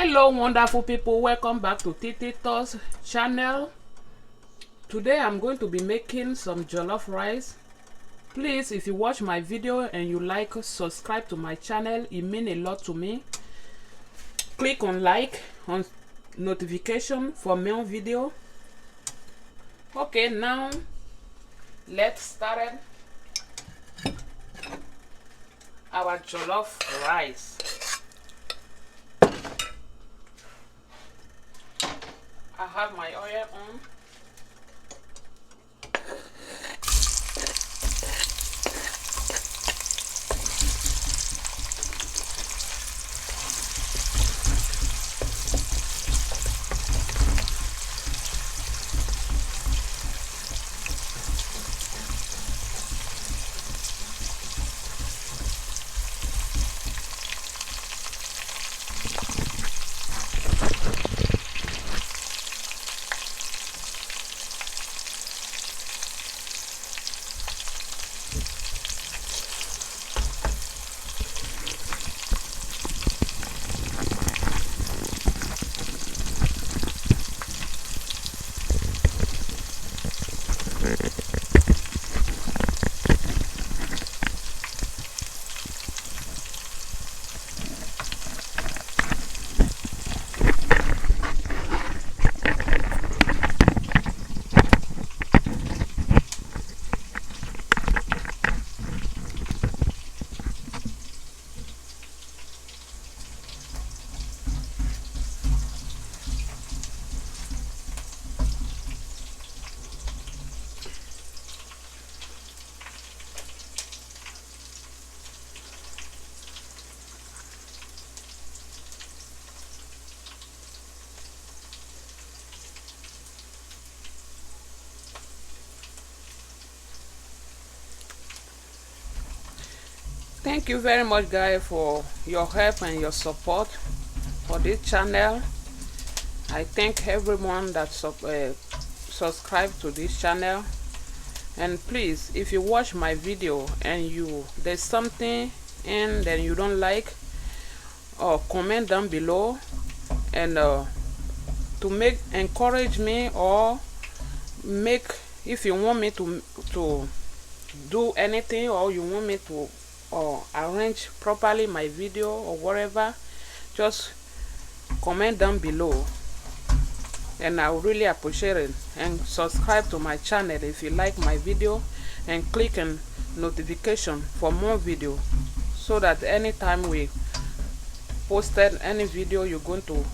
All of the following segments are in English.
Hello wonderful people, welcome back to Tito's channel. Today I'm going to be making some jollof rice. Please, if you watch my video and you like, subscribe to my channel. It means a lot to me. Click on like, on notification for more video. Okay, now let's start our jollof rice. I have my oil on. Thank you very much guys for your help and your support for this channel. I thank everyone that subscribe to this channel. And please, if you watch my video and there's something in that you don't like, or comment down below and to encourage me, or if you want me to do anything, or you want me to arrange properly my video or whatever, just comment down below and I would really appreciate it. And subscribe to my channel if you like my video, and click on notification for more video, so that anytime we posted any video, you're going to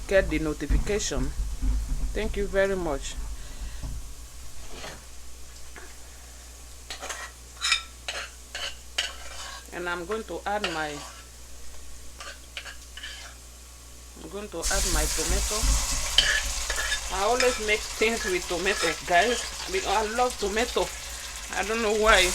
get the notification. Thank you very much. And I'm going to add my tomato. I always make things with tomato, guys, because I love tomato. I don't know why.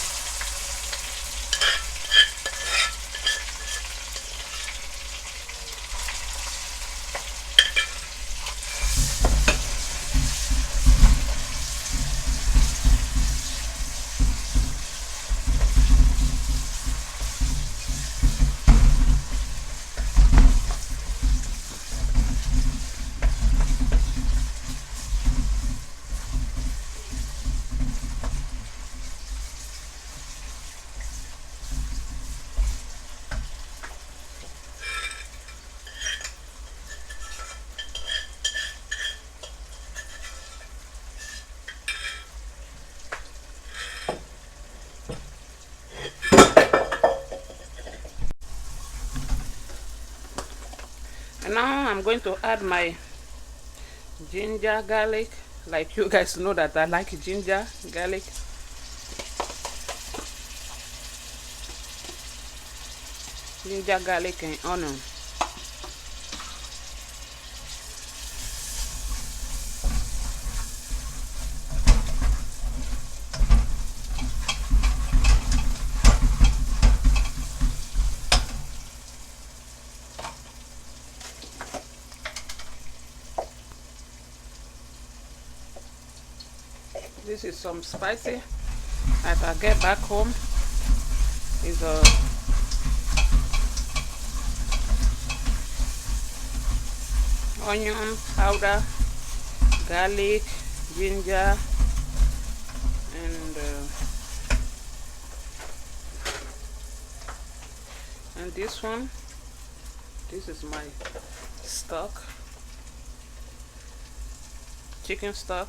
And now I'm going to add my ginger garlic. Like you guys know that I like ginger garlic. Ginger garlic and onion. This is some spicy that I get back home. Is onion powder, garlic, ginger, and this one, this is my stock, chicken stock.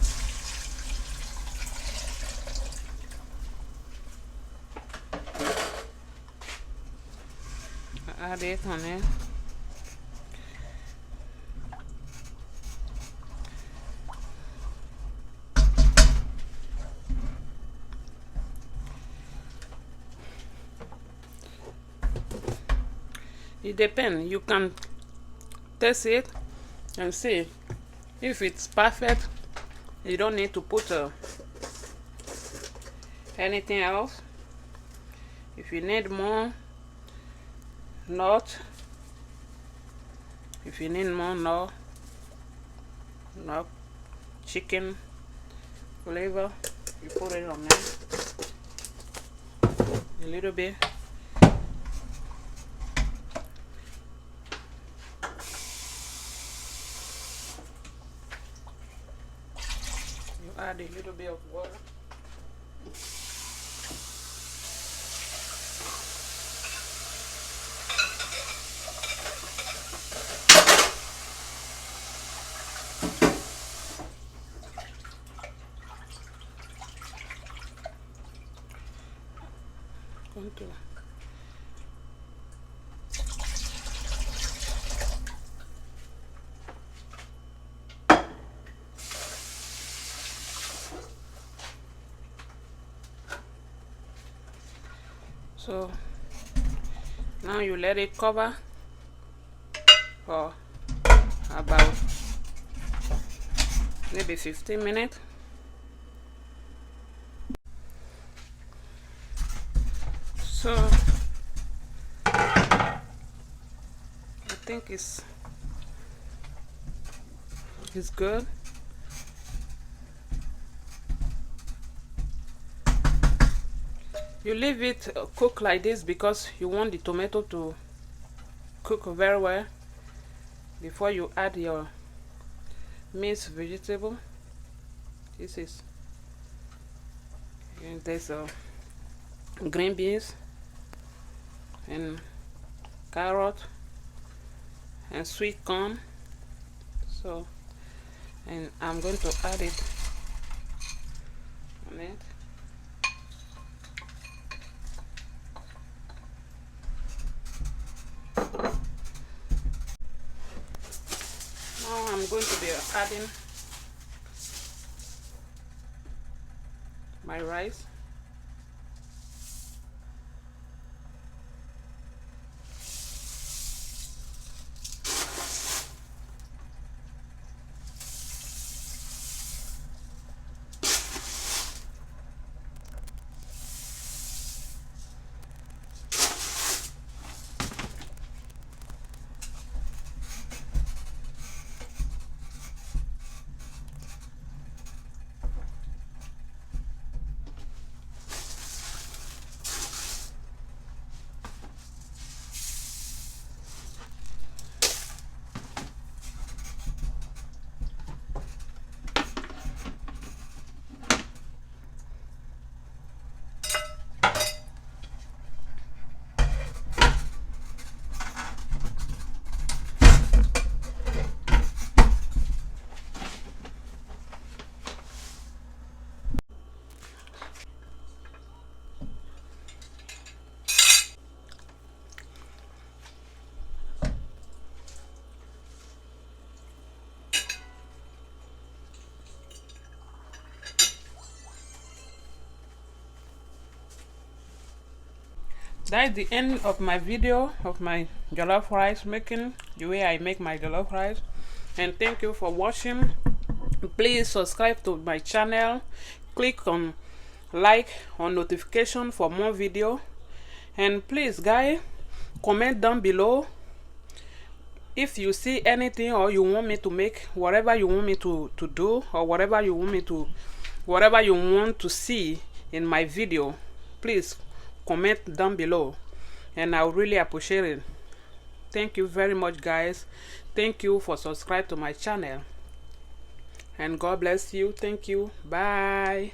I add it on it. It depends. You can taste it and see if it's perfect. You don't need to put anything else. If you need more nut, if you need more nut chicken flavor, you put it on there a little bit. Add a little bit of water. So now you let it cover for about maybe 15 minutes. So I think it's good. You leave it cook like this because you want the tomato to cook very well before you add your minced vegetable. This is, and there's green beans and carrot and sweet corn. So, and I'm going to add it on it. Now I'm going to be adding my rice. That's the end of my video of my jollof rice making, the way I make my jollof rice. And thank you for watching. Please subscribe to my channel, click on like or notification for more video, and please guys, comment down below if you see anything or you want me to make, whatever you want me to do, or whatever you want to see in my video. Please comment down below and I would really appreciate it. Thank you very much, guys. Thank you for subscribing to my channel, and God bless you. Thank you. Bye.